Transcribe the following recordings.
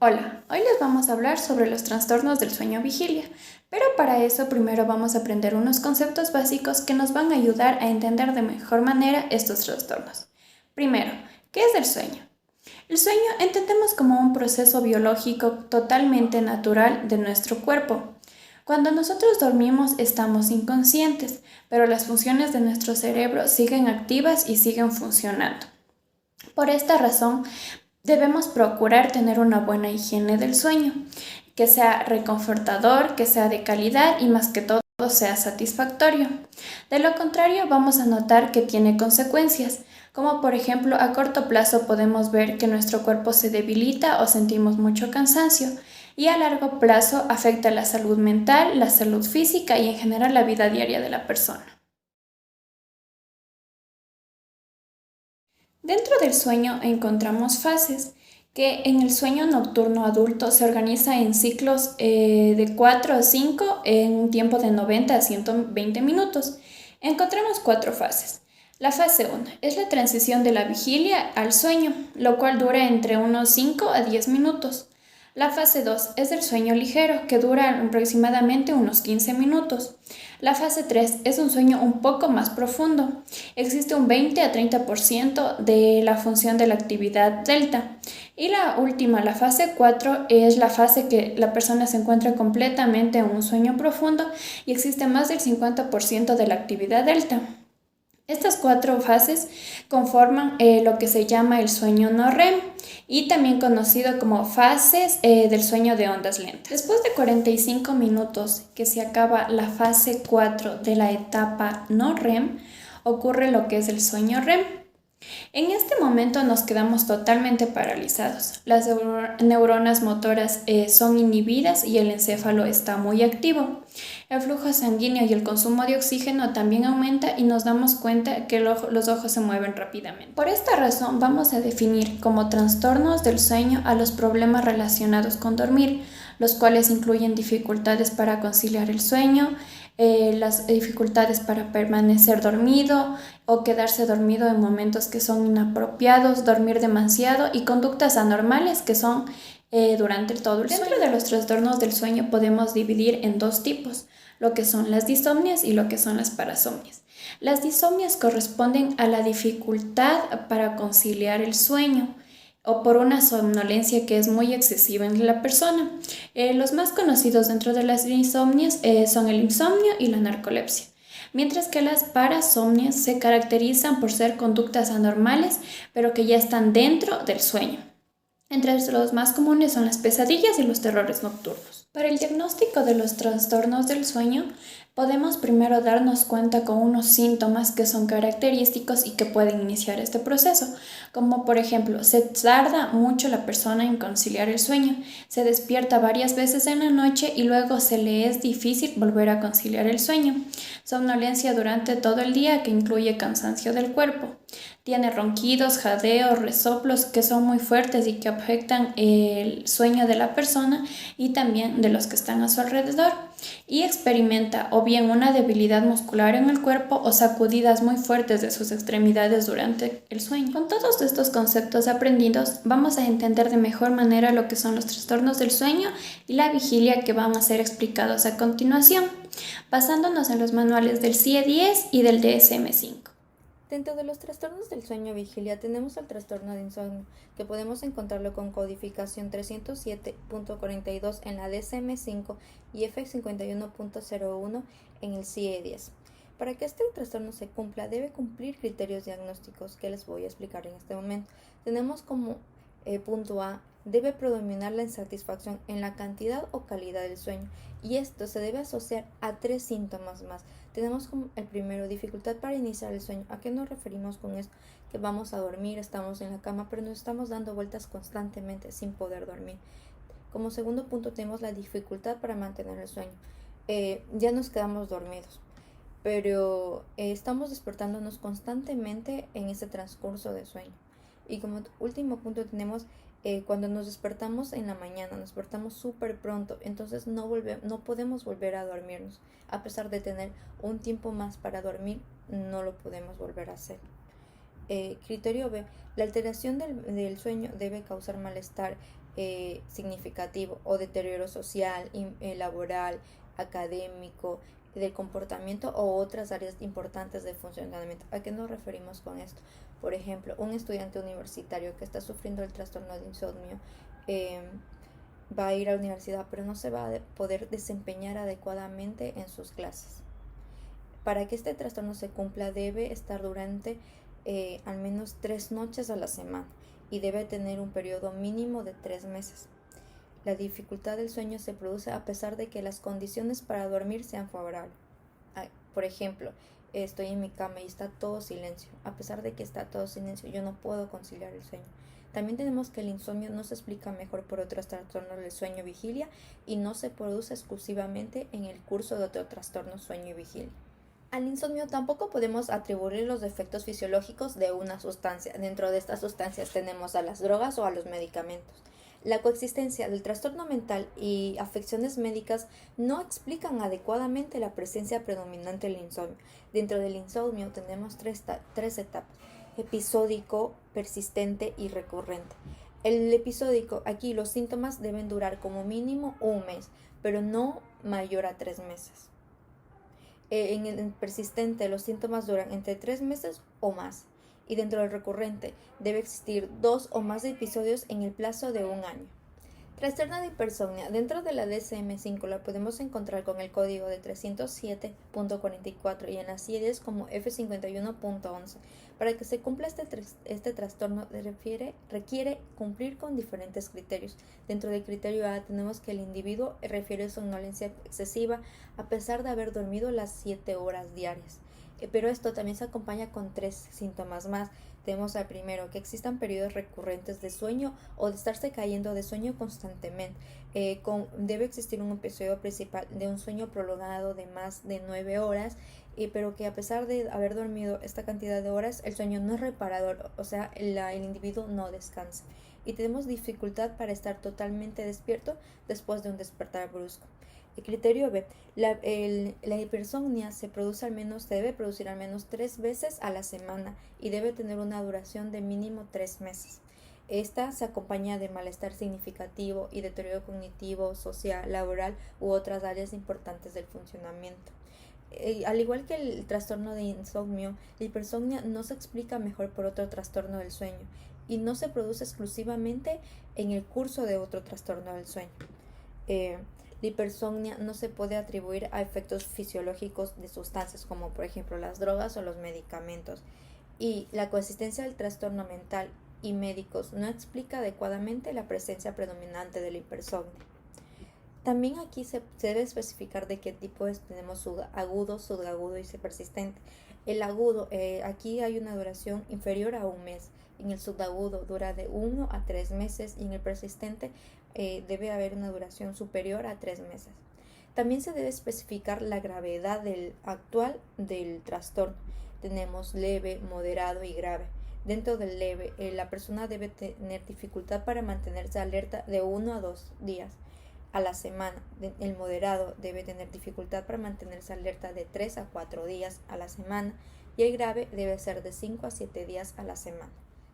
Hola, hoy les vamos a hablar sobre los trastornos del sueño vigilia, pero para eso primero vamos a aprender unos conceptos básicos que nos van a ayudar a entender de mejor manera estos trastornos. Primero, ¿qué es el sueño? El sueño entendemos como un proceso biológico totalmente natural de nuestro cuerpo. Cuando nosotros dormimos estamos inconscientes, pero las funciones de nuestro cerebro siguen activas y siguen funcionando. Por esta razón, debemos procurar tener una buena higiene del sueño, que sea reconfortador, que sea de calidad y más que todo sea satisfactorio. De lo contrario, vamos a notar que tiene consecuencias, como por ejemplo a corto plazo podemos ver que nuestro cuerpo se debilita o sentimos mucho cansancio, y a largo plazo afecta la salud mental, la salud física y en general la vida diaria de la persona. Dentro del sueño encontramos fases, que en el sueño nocturno adulto se organiza en ciclos de 4 a 5 en un tiempo de 90 a 120 minutos. Encontramos cuatro fases. La fase 1 es la transición de la vigilia al sueño, lo cual dura entre unos 5 a 10 minutos. La fase 2 es el sueño ligero, que dura aproximadamente unos 15 minutos. La fase 3 es un sueño un poco más profundo. Existe un 20 a 30% de la función de la actividad delta. Y la última, la fase 4, es la fase que la persona se encuentra completamente en un sueño profundo y existe más del 50% de la actividad delta. Estas cuatro fases conforman lo que se llama el sueño no REM y también conocido como fases del sueño de ondas lentas. Después de 45 minutos que se acaba la fase 4 de la etapa no REM, ocurre lo que es el sueño REM. En este momento nos quedamos totalmente paralizados. Las neuronas motoras son inhibidas y el encéfalo está muy activo. El flujo sanguíneo y el consumo de oxígeno también aumenta y nos damos cuenta que los ojos se mueven rápidamente. Por esta razón vamos a definir como trastornos del sueño a los problemas relacionados con dormir, los cuales incluyen dificultades para conciliar el sueño, las dificultades para permanecer dormido o quedarse dormido en momentos que son inapropiados, dormir demasiado y conductas anormales que son durante todo el sueño. Dentro de los trastornos del sueño podemos dividir en dos tipos, lo que son las disomnias y lo que son las parasomnias. Las disomnias corresponden a la dificultad para conciliar el sueño o por una somnolencia que es muy excesiva en la persona. Los más conocidos dentro de las insomnias son el insomnio y la narcolepsia, mientras que las parasomnias se caracterizan por ser conductas anormales, pero que ya están dentro del sueño. Entre los más comunes son las pesadillas y los terrores nocturnos. Para el diagnóstico de los trastornos del sueño, podemos primero darnos cuenta con unos síntomas que son característicos y que pueden iniciar este proceso, como por ejemplo, se tarda mucho la persona en conciliar el sueño, se despierta varias veces en la noche y luego se le es difícil volver a conciliar el sueño, somnolencia durante todo el día que incluye cansancio del cuerpo, tiene ronquidos, jadeos, resoplos que son muy fuertes y que afectan el sueño de la persona y también de los que están a su alrededor, y experimenta o bien una debilidad muscular en el cuerpo o sacudidas muy fuertes de sus extremidades durante el sueño. Con todos estos conceptos aprendidos, vamos a entender de mejor manera lo que son los trastornos del sueño y la vigilia que van a ser explicados a continuación, basándonos en los manuales del CIE-10 y del DSM-5. Dentro de los trastornos del sueño vigilia tenemos el trastorno de insomnio, que podemos encontrarlo con codificación 307.42 en la DSM-5 y F51.01 en el CIE-10. Para que este trastorno se cumpla, debe cumplir criterios diagnósticos que les voy a explicar en este momento. Tenemos como punto A, debe predominar la insatisfacción en la cantidad o calidad del sueño, y esto se debe asociar a tres síntomas más. Tenemos como el primero, dificultad para iniciar el sueño. ¿A qué nos referimos con esto? Que vamos a dormir, estamos en la cama, pero nos estamos dando vueltas constantemente sin poder dormir. Como segundo punto tenemos la dificultad para mantener el sueño. Ya nos quedamos dormidos, pero estamos despertándonos constantemente en ese transcurso de sueño. Y como último punto tenemos cuando nos despertamos en la mañana, nos despertamos súper pronto, entonces no podemos volver a dormirnos. A pesar de tener un tiempo más para dormir, no lo podemos volver a hacer. Criterio B. La alteración del sueño debe causar malestar significativo o deterioro social, laboral, académico, del comportamiento o otras áreas importantes del funcionamiento. ¿A qué nos referimos con esto? Por ejemplo, un estudiante universitario que está sufriendo el trastorno de insomnio va a ir a la universidad, pero no se va a poder desempeñar adecuadamente en sus clases. Para que este trastorno se cumpla, debe estar durante al menos 3 noches a la semana y debe tener un periodo mínimo de 3 meses. La dificultad del sueño se produce a pesar de que las condiciones para dormir sean favorables. Por ejemplo, estoy en mi cama y está todo silencio. A pesar de que está todo silencio, yo no puedo conciliar el sueño. También tenemos que el insomnio no se explica mejor por otros trastornos del sueño y vigilia y no se produce exclusivamente en el curso de otro trastorno sueño y vigilia. Al insomnio tampoco podemos atribuir los defectos fisiológicos de una sustancia. Dentro de estas sustancias tenemos a las drogas o a los medicamentos. La coexistencia del trastorno mental y afecciones médicas no explican adecuadamente la presencia predominante del insomnio. Dentro del insomnio tenemos tres etapas: episódico, persistente y recurrente. El episódico, aquí los síntomas deben durar como mínimo un mes, pero no mayor a 3 meses. En el persistente los síntomas duran entre 3 meses o más. Y dentro del recurrente debe existir 2 o más episodios en el plazo de un año. Trastorno de hipersomnia. Dentro de la DSM-5 la podemos encontrar con el código de 307.44 y en las series como F51.11. Para que se cumpla este trastorno requiere cumplir con diferentes criterios. Dentro del criterio A tenemos que el individuo refiere somnolencia excesiva a pesar de haber dormido las 7 horas diarias. Pero esto también se acompaña con 3 síntomas más. Tenemos al primero, que existan periodos recurrentes de sueño o de estarse cayendo de sueño constantemente. Debe existir un episodio principal de un sueño prolongado de más de 9 horas, pero que a pesar de haber dormido esta cantidad de horas, el sueño no es reparador, o sea, el individuo no descansa. Y tenemos dificultad para estar totalmente despierto después de un despertar brusco. El criterio B. La hipersomnia se debe producir al menos 3 veces a la semana y debe tener una duración de mínimo 3 meses. Esta se acompaña de malestar significativo y deterioro cognitivo, social, laboral u otras áreas importantes del funcionamiento. Al igual que el trastorno de insomnio, la hipersomnia no se explica mejor por otro trastorno del sueño y no se produce exclusivamente en el curso de otro trastorno del sueño. La hipersomnia no se puede atribuir a efectos fisiológicos de sustancias como por ejemplo las drogas o los medicamentos, y la coexistencia del trastorno mental y médicos no explica adecuadamente la presencia predominante de la hipersomnia. También aquí se debe especificar de qué tipo tenemos agudo, subagudo y persistente. El agudo, aquí hay una duración inferior a un mes. En el subagudo dura de 1 a 3 meses y en el persistente debe haber una duración superior a 3 meses. También se debe especificar la gravedad actual del trastorno. Tenemos leve, moderado y grave. Dentro del leve, la persona debe tener dificultad para mantenerse alerta de 1 a 2 días a la semana. El moderado debe tener dificultad para mantenerse alerta de 3 a 4 días a la semana y el grave debe ser de 5 a 7 días a la semana.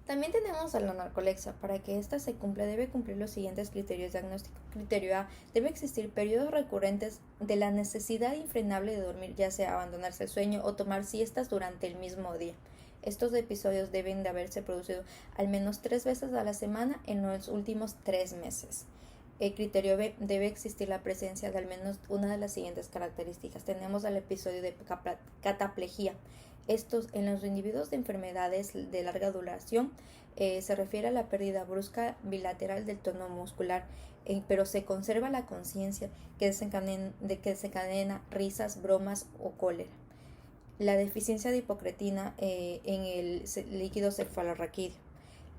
También tenemos a la narcolepsia. Para que ésta se cumpla debe cumplir los siguientes criterios diagnósticos. Criterio A. Debe existir periodos recurrentes de la necesidad infrenable de dormir, ya sea abandonarse el sueño o tomar siestas durante el mismo día. Estos episodios deben de haberse producido al menos 3 veces a la semana en los últimos 3 meses. El criterio B. Debe existir la presencia de al menos una de las siguientes características. Tenemos el episodio de cataplejía. Estos en los individuos de enfermedades de larga duración se refiere a la pérdida brusca bilateral del tono muscular, pero se conserva la conciencia que desencadena risas, bromas o cólera. La deficiencia de hipocretina en el líquido cefalorraquídeo.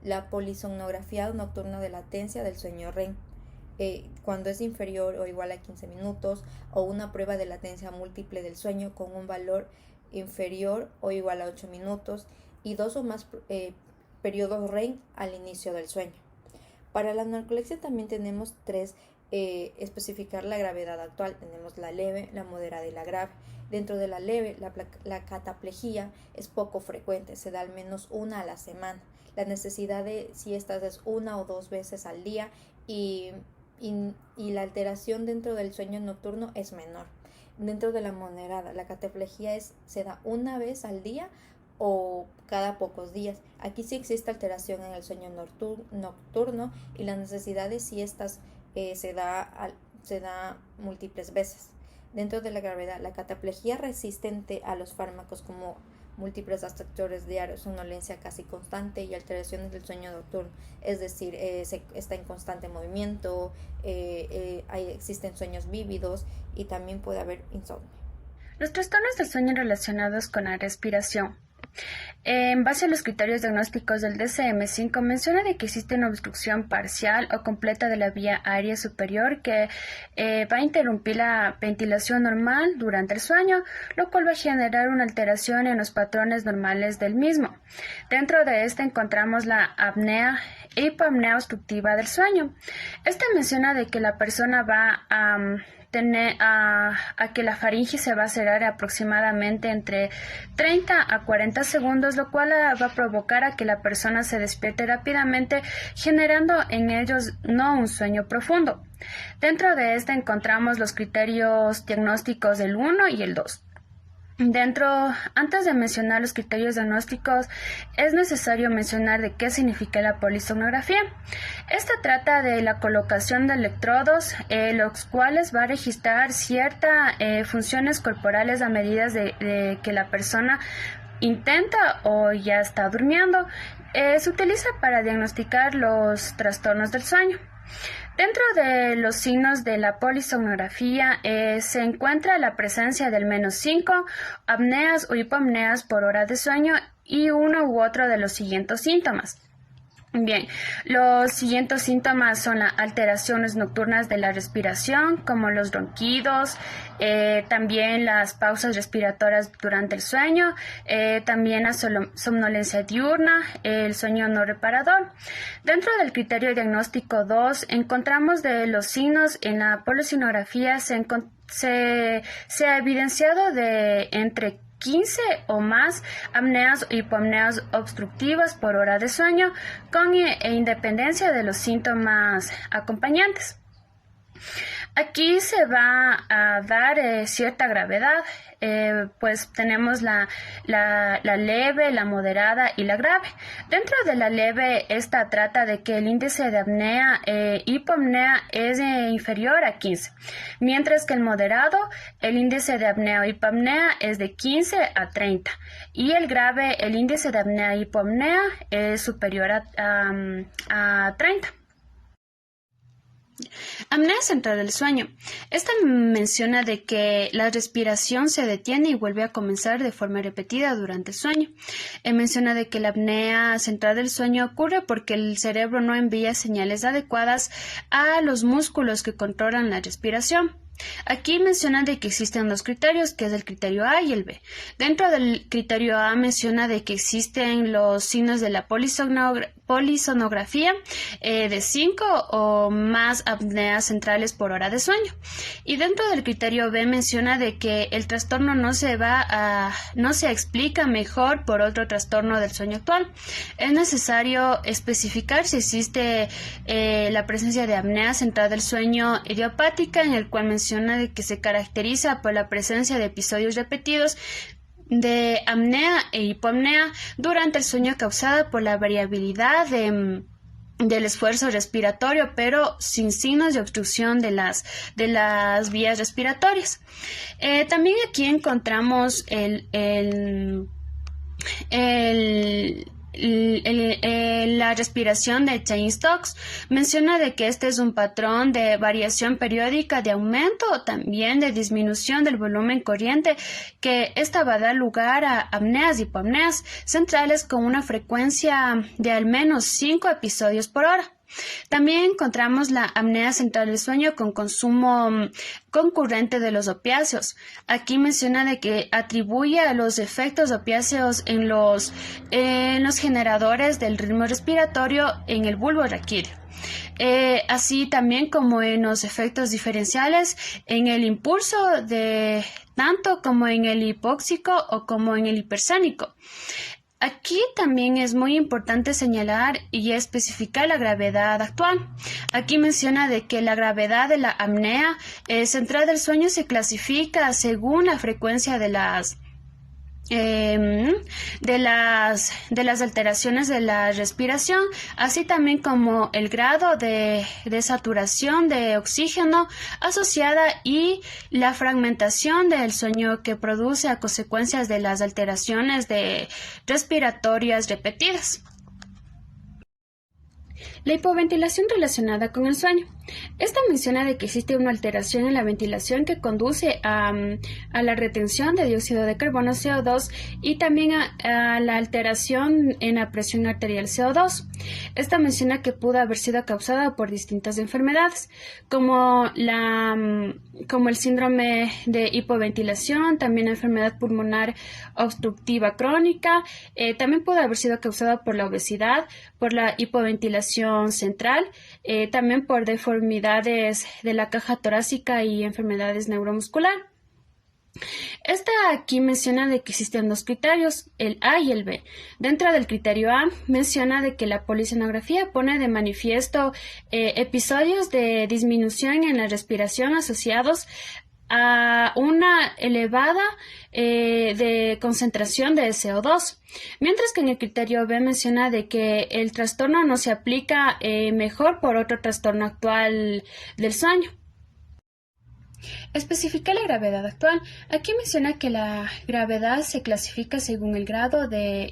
La polisomnografía nocturna de latencia del sueño REM. Cuando es inferior o igual a 15 minutos, o una prueba de latencia múltiple del sueño con un valor inferior o igual a 8 minutos y 2 o más periodos REM al inicio del sueño. Para la narcolepsia también tenemos 3, especificar la gravedad actual. Tenemos la leve, la moderada y la grave. Dentro de la leve, la cataplejía es poco frecuente, se da al menos una a la semana. La necesidad de siestas es 1 o 2 veces al día y, y la alteración dentro del sueño nocturno es menor. Dentro de la moderada, la cataplejía se da una vez al día o cada pocos días. Aquí sí existe alteración en el sueño nocturno y las necesidades si estas se da múltiples veces. Dentro de la gravedad, la cataplejía resistente a los fármacos como múltiples distractores diarios, somnolencia casi constante y alteraciones del sueño nocturno, es decir, está en constante movimiento, existen sueños vívidos y también puede haber insomnio. Los trastornos del sueño relacionados con la respiración. En base a los criterios diagnósticos del DSM-5 menciona de que existe una obstrucción parcial o completa de la vía aérea superior que va a interrumpir la ventilación normal durante el sueño, lo cual va a generar una alteración en los patrones normales del mismo. Dentro de este encontramos la apnea e hipopnea obstructiva del sueño. Esta menciona de que la persona va a que la faringe se va a cerrar aproximadamente entre 30 a 40 segundos, lo cual va a provocar a que la persona se despierte rápidamente, generando en ellos no un sueño profundo. Dentro de este encontramos los criterios diagnósticos del 1 y el 2. Antes de mencionar los criterios diagnósticos, es necesario mencionar de qué significa la polisomnografía. Esta trata de la colocación de electrodos, los cuales va a registrar ciertas funciones corporales a medida de que la persona intenta o ya está durmiendo. Se utiliza para diagnosticar los trastornos del sueño. Dentro de los signos de la polisomnografía se encuentra la presencia del menos 5 apneas o hipopneas por hora de sueño y uno u otro de los siguientes síntomas. Bien, los siguientes síntomas son las alteraciones nocturnas de la respiración, como los ronquidos, también las pausas respiratorias durante el sueño, también la somnolencia diurna, el sueño no reparador. Dentro del criterio diagnóstico 2, encontramos de los signos en la polisomnografía se ha evidenciado de entre 15 o más apneas o hipopneas obstructivas por hora de sueño, con independencia de los síntomas acompañantes. Aquí se va a dar cierta gravedad, pues tenemos la leve, la moderada y la grave. Dentro de la leve, esta trata de que el índice de apnea hipopnea es inferior a 15, mientras que el moderado, el índice de apnea o hipopnea es de 15 a 30, y el grave, el índice de apnea hipopnea es superior a 30. Apnea central del sueño. Esta menciona de que la respiración se detiene y vuelve a comenzar de forma repetida durante el sueño. Menciona de que la apnea central del sueño ocurre porque el cerebro no envía señales adecuadas a los músculos que controlan la respiración. Aquí menciona de que existen dos criterios, que es el criterio A y el B. Dentro del criterio A menciona de que existen los signos de la polisomnografía de 5 o más apneas centrales por hora de sueño. Y dentro del criterio B menciona de que el trastorno no se explica mejor por otro trastorno del sueño actual. Es necesario especificar si existe la presencia de apnea central del sueño idiopática, en el cual menciona de que se caracteriza por la presencia de episodios repetidos de apnea e hipopnea durante el sueño causada por la variabilidad del esfuerzo respiratorio, pero sin signos de obstrucción de las vías respiratorias. También aquí encontramos la respiración de Cheyne-Stokes. Menciona de que este es un patrón de variación periódica de aumento o también de disminución del volumen corriente, que esta va a dar lugar a apneas y hipopneas centrales con una frecuencia de al menos 5 episodios por hora. También encontramos la apnea central del sueño con consumo concurrente de los opiáceos. Aquí menciona de que atribuye a los efectos opiáceos en los generadores del ritmo respiratorio en el bulbo raquídeo. Así también como en los efectos diferenciales en el impulso tanto como en el hipóxico o como en el hipersónico. Aquí también es muy importante señalar y especificar la gravedad actual. Aquí menciona de que la gravedad de la apnea central del sueño se clasifica según la frecuencia de las alteraciones de la respiración, así también como el grado de saturación de oxígeno asociada y la fragmentación del sueño que produce a consecuencias de las alteraciones respiratorias repetidas. La hipoventilación relacionada con el sueño. Esta menciona de que existe una alteración en la ventilación que conduce a la retención de dióxido de carbono CO2 y también a la alteración en la presión arterial CO2. Esta menciona que pudo haber sido causada por distintas enfermedades, como el síndrome de hipoventilación, también la enfermedad pulmonar obstructiva crónica, también pudo haber sido causada por la obesidad, por la hipoventilación central, también por deformidades de la caja torácica y enfermedades neuromuscular. Esta aquí menciona de que existen dos criterios, el A y el B. Dentro del criterio A menciona de que la polisonografía pone de manifiesto episodios de disminución en la respiración asociados a una elevada de concentración de CO2, mientras que en el criterio B menciona de que el trastorno no se aplica mejor por otro trastorno actual del sueño. Especifica la gravedad actual. Aquí menciona que la gravedad se clasifica según el grado de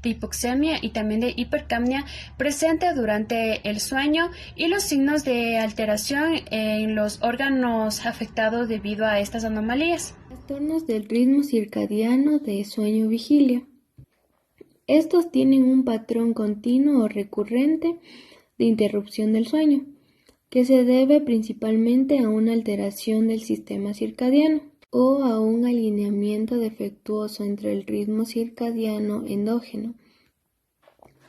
hipoxemia y también de hipercapnia presente durante el sueño y los signos de alteración en los órganos afectados debido a estas anomalías. Trastornos del ritmo circadiano de sueño-vigilia. Estos tienen un patrón continuo o recurrente de interrupción del sueño, que se debe principalmente a una alteración del sistema circadiano o a un alineamiento defectuoso entre el ritmo circadiano endógeno.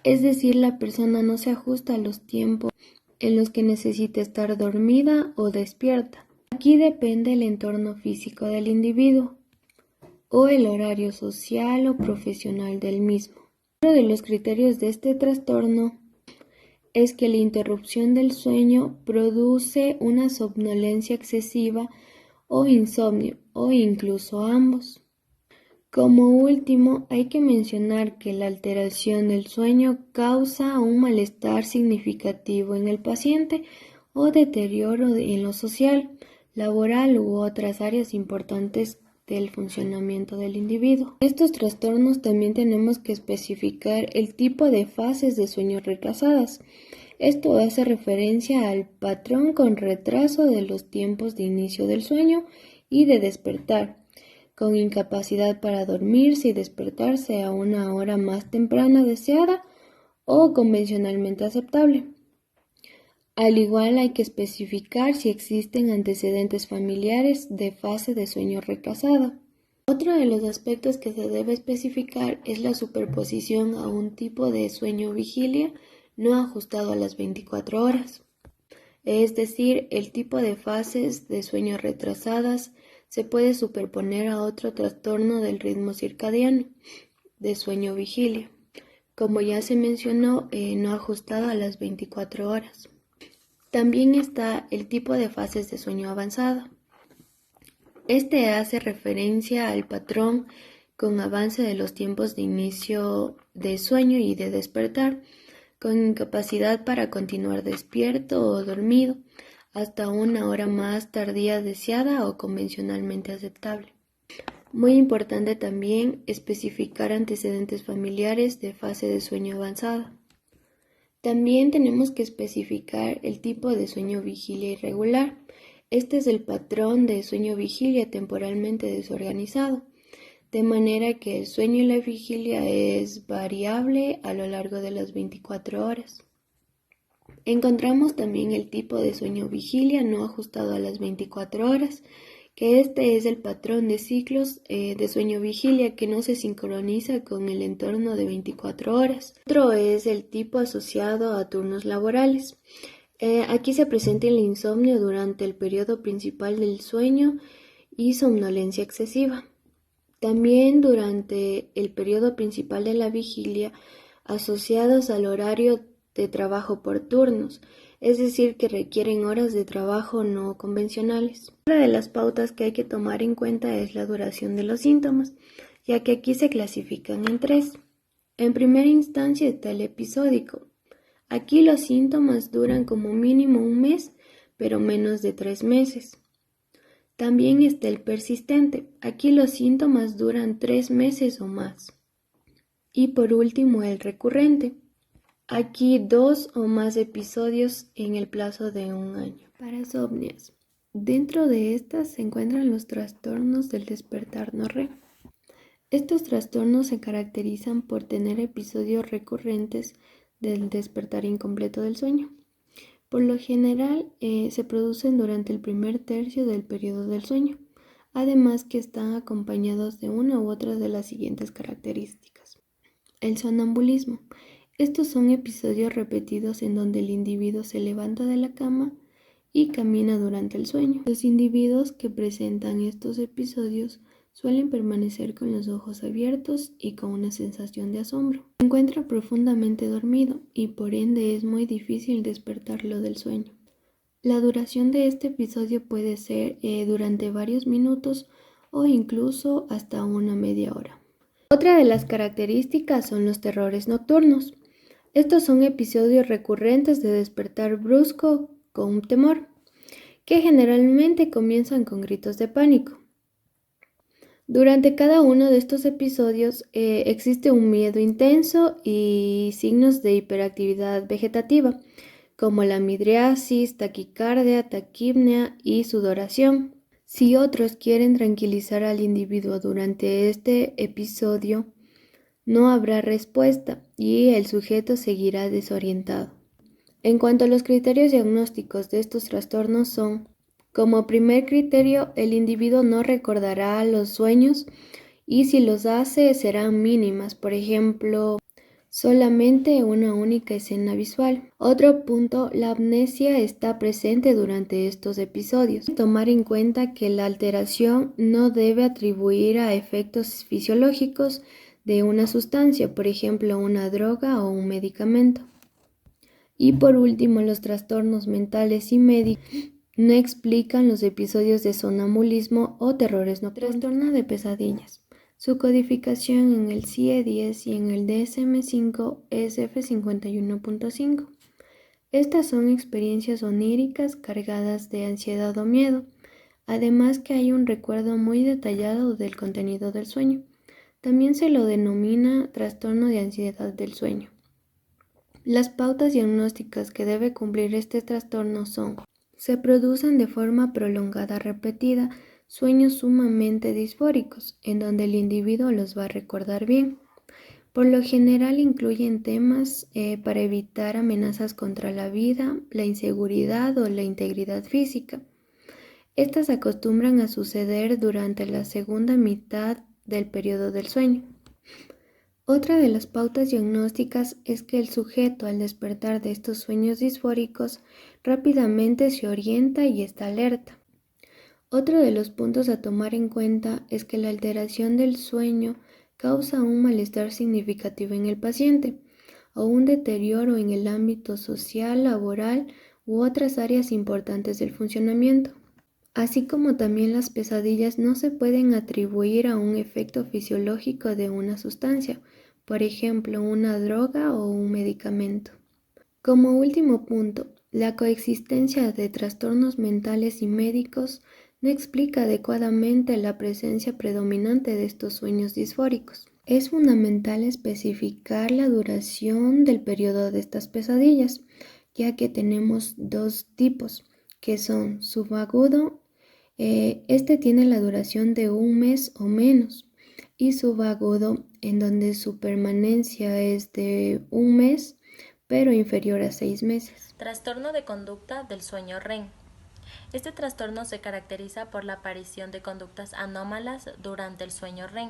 Es decir, la persona no se ajusta a los tiempos en los que necesita estar dormida o despierta. Aquí depende el entorno físico del individuo o el horario social o profesional del mismo. Uno de los criterios de este trastorno es que la interrupción del sueño produce una somnolencia excesiva o insomnio, o incluso ambos. Como último, hay que mencionar que la alteración del sueño causa un malestar significativo en el paciente o deterioro en lo social, laboral u otras áreas importantes del funcionamiento del individuo. En estos trastornos también tenemos que especificar el tipo de fases de sueño retrasadas. Esto hace referencia al patrón con retraso de los tiempos de inicio del sueño y de despertar, con incapacidad para dormirse y despertarse a una hora más temprana deseada o convencionalmente aceptable. Al igual hay que especificar si existen antecedentes familiares de fase de sueño retrasada. Otro de los aspectos que se debe especificar es la superposición a un tipo de sueño-vigilia no ajustado a las 24 horas. Es decir, el tipo de fases de sueño retrasadas se puede superponer a otro trastorno del ritmo circadiano de sueño-vigilia, como ya se mencionó, no ajustado a las 24 horas. También está el tipo de fases de sueño avanzado. Este hace referencia al patrón con avance de los tiempos de inicio de sueño y de despertar, con incapacidad para continuar despierto o dormido hasta una hora más tardía deseada o convencionalmente aceptable. Muy importante también especificar antecedentes familiares de fase de sueño avanzada. También tenemos que especificar el tipo de sueño-vigilia irregular. Este es el patrón de sueño-vigilia temporalmente desorganizado, de manera que el sueño y la vigilia es variable a lo largo de las 24 horas. Encontramos también el tipo de sueño-vigilia no ajustado a las 24 horas, que este es el patrón de ciclos de sueño-vigilia que no se sincroniza con el entorno de 24 horas. Otro es el tipo asociado a turnos laborales. Aquí se presenta el insomnio durante el periodo principal del sueño y somnolencia excesiva. También durante el periodo principal de la vigilia, asociados al horario de trabajo por turnos, es decir, que requieren horas de trabajo no convencionales. Otra de las pautas que hay que tomar en cuenta es la duración de los síntomas, ya que aquí se clasifican en tres. En primera instancia está el episódico. Aquí los síntomas duran como mínimo un mes, pero menos de 3 meses. También está el persistente. Aquí los síntomas duran 3 meses o más. Y por último, el recurrente. Aquí 2 o más episodios en el plazo de un año. Parasomnias. Dentro de estas se encuentran los trastornos del despertar no REM. Estos trastornos se caracterizan por tener episodios recurrentes del despertar incompleto del sueño. Por lo general se producen durante el primer tercio del periodo del sueño, además que están acompañados de una u otra de las siguientes características. El sonambulismo. Estos son episodios repetidos en donde el individuo se levanta de la cama y camina durante el sueño. Los individuos que presentan estos episodios suelen permanecer con los ojos abiertos y con una sensación de asombro. Se encuentra profundamente dormido y por ende es muy difícil despertarlo del sueño. La duración de este episodio puede ser durante varios minutos o incluso hasta una media hora. Otra de las características son los terrores nocturnos. Estos son episodios recurrentes de despertar brusco con temor, que generalmente comienzan con gritos de pánico. Durante cada uno de estos episodios existe un miedo intenso y signos de hiperactividad vegetativa, como la midriasis, taquicardia, taquipnea y sudoración. Si otros quieren tranquilizar al individuo durante este episodio, no habrá respuesta y el sujeto seguirá desorientado. En cuanto a los criterios diagnósticos de estos trastornos son: como primer criterio, el individuo no recordará los sueños y si los hace serán mínimas, por ejemplo, solamente una única escena visual. Otro punto, la amnesia está presente durante estos episodios. Tomar en cuenta que la alteración no debe atribuir a efectos fisiológicos de una sustancia, por ejemplo, una droga o un medicamento. Y por último, los trastornos mentales y médicos no explican los episodios de sonambulismo o terrores nocturnos. Trastorno de pesadillas. Su codificación en el CIE-10 y en el DSM-5 es F51.5. Estas son experiencias oníricas cargadas de ansiedad o miedo, además que hay un recuerdo muy detallado del contenido del sueño. También se lo denomina trastorno de ansiedad del sueño. Las pautas diagnósticas que debe cumplir este trastorno son: se producen de forma prolongada repetida sueños sumamente disfóricos, en donde el individuo los va a recordar bien. Por lo general incluyen temas para evitar amenazas contra la vida, la inseguridad o la integridad física. Estas acostumbran a suceder durante la segunda mitad del periodo del sueño. Otra de las pautas diagnósticas es que el sujeto, al despertar de estos sueños disfóricos, rápidamente se orienta y está alerta. Otro de los puntos a tomar en cuenta es que la alteración del sueño causa un malestar significativo en el paciente o un deterioro en el ámbito social, laboral u otras áreas importantes del funcionamiento. Así como también las pesadillas no se pueden atribuir a un efecto fisiológico de una sustancia, por ejemplo, una droga o un medicamento. Como último punto, la coexistencia de trastornos mentales y médicos no explica adecuadamente la presencia predominante de estos sueños disfóricos. Es fundamental especificar la duración del periodo de estas pesadillas, ya que tenemos dos tipos, que son subagudo. Este tiene la duración de un mes o menos, y subagudo, en donde su permanencia es de un mes, pero inferior a 6 meses. Trastorno de conducta del sueño REM. Este trastorno se caracteriza por la aparición de conductas anómalas durante el sueño REM.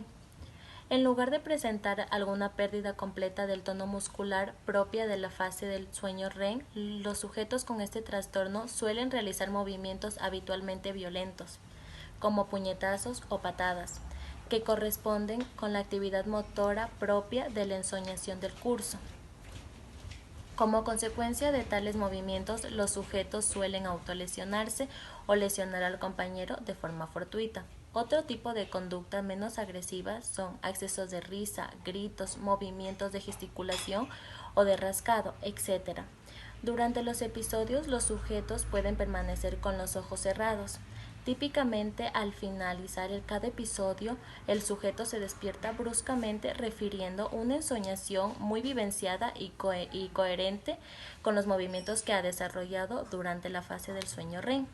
En lugar de presentar alguna pérdida completa del tono muscular propia de la fase del sueño REM, los sujetos con este trastorno suelen realizar movimientos habitualmente violentos, como puñetazos o patadas, que corresponden con la actividad motora propia de la ensoñación del curso. Como consecuencia de tales movimientos, los sujetos suelen autolesionarse o lesionar al compañero de forma fortuita. Otro tipo de conducta menos agresiva son accesos de risa, gritos, movimientos de gesticulación o de rascado, etc. Durante los episodios, los sujetos pueden permanecer con los ojos cerrados. Típicamente, al finalizar cada episodio, el sujeto se despierta bruscamente refiriendo una ensoñación muy vivenciada y coherente con los movimientos que ha desarrollado durante la fase del sueño REM.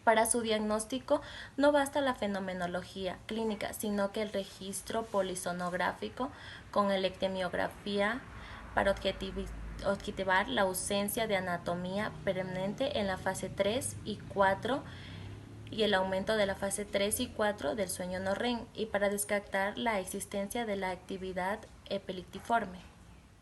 Para su diagnóstico no basta la fenomenología clínica, sino que el registro polisonográfico con electromiografía para objetivar la ausencia de anatomía permanente en la fase 3 y 4 y el aumento de la fase 3 y 4 del sueño no REM y para descartar la existencia de la actividad epileptiforme.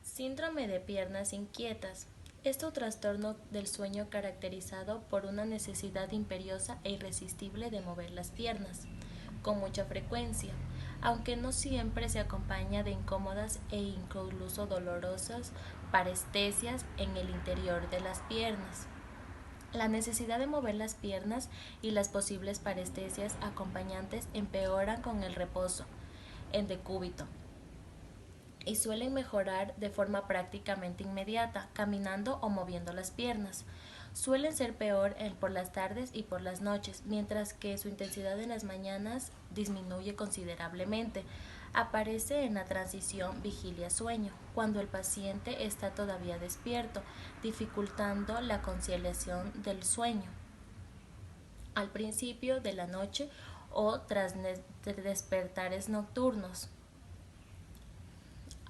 Síndrome de piernas inquietas. Es un trastorno del sueño caracterizado por una necesidad imperiosa e irresistible de mover las piernas, con mucha frecuencia, aunque no siempre se acompaña de incómodas e incluso dolorosas parestesias en el interior de las piernas. La necesidad de mover las piernas y las posibles parestesias acompañantes empeoran con el reposo en decúbito y suelen mejorar de forma prácticamente inmediata, caminando o moviendo las piernas. Suelen ser peor por las tardes y por las noches, mientras que su intensidad en las mañanas disminuye considerablemente. Aparece en la transición vigilia-sueño, cuando el paciente está todavía despierto, dificultando la conciliación del sueño al principio de la noche o tras despertares nocturnos.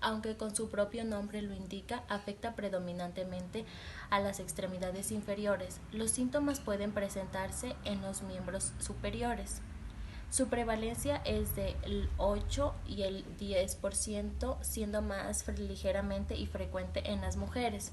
Aunque con su propio nombre lo indica, afecta predominantemente a las extremidades inferiores. Los síntomas pueden presentarse en los miembros superiores. Su prevalencia es del 8 y el 10%, siendo más ligeramente y frecuente en las mujeres.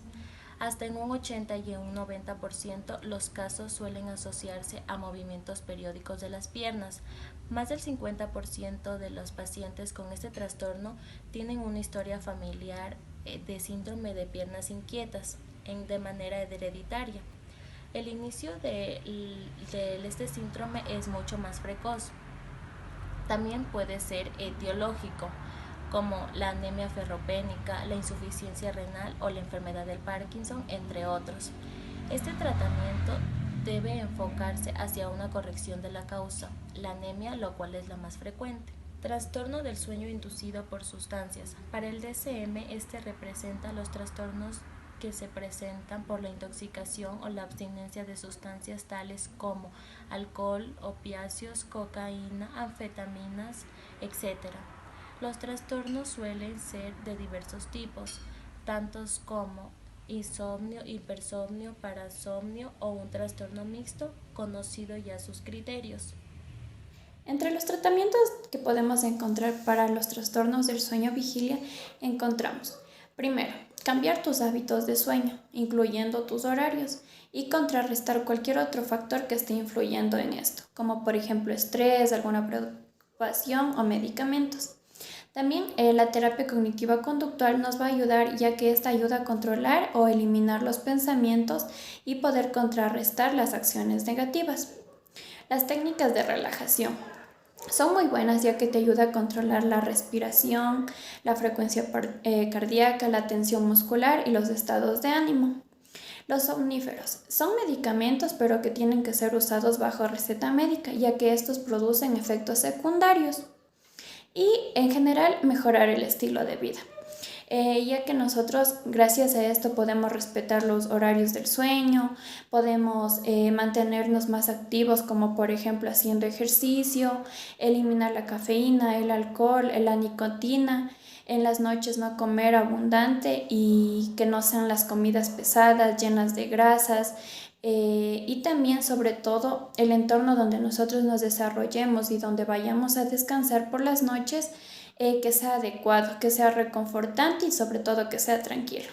Hasta en un 80 y en un 90% los casos suelen asociarse a movimientos periódicos de las piernas. Más del 50% de los pacientes con este trastorno tienen una historia familiar de síndrome de piernas inquietas de manera hereditaria. El inicio de este síndrome es mucho más precoz. También puede ser etiológico, como la anemia ferropénica, la insuficiencia renal o la enfermedad del Parkinson, entre otros. Este tratamiento debe enfocarse hacia una corrección de la causa, la anemia, lo cual es la más frecuente. Trastorno del sueño inducido por sustancias. Para el DSM, este representa los trastornos que se presentan por la intoxicación o la abstinencia de sustancias tales como alcohol, opiáceos, cocaína, anfetaminas, etc. Los trastornos suelen ser de diversos tipos, tantos como insomnio, hipersomnio, parasomnio o un trastorno mixto, conocido ya sus criterios. Entre los tratamientos que podemos encontrar para los trastornos del sueño vigilia encontramos, primero, cambiar tus hábitos de sueño, incluyendo tus horarios, y contrarrestar cualquier otro factor que esté influyendo en esto, como por ejemplo estrés, alguna preocupación o medicamentos. También la terapia cognitiva conductual nos va a ayudar, ya que esta ayuda a controlar o eliminar los pensamientos y poder contrarrestar las acciones negativas. Las técnicas de relajación son muy buenas, ya que te ayuda a controlar la respiración, la frecuencia cardíaca, la tensión muscular y los estados de ánimo. Los somníferos son medicamentos, pero que tienen que ser usados bajo receta médica, ya que estos producen efectos secundarios. Y en general mejorar el estilo de vida, ya que nosotros gracias a esto podemos respetar los horarios del sueño, podemos mantenernos más activos, como por ejemplo haciendo ejercicio, eliminar la cafeína, el alcohol, la nicotina, en las noches no comer abundante y que no sean las comidas pesadas, llenas de grasas. Y también sobre todo el entorno donde nosotros nos desarrollemos y donde vayamos a descansar por las noches, que sea adecuado, que sea reconfortante y sobre todo que sea tranquilo.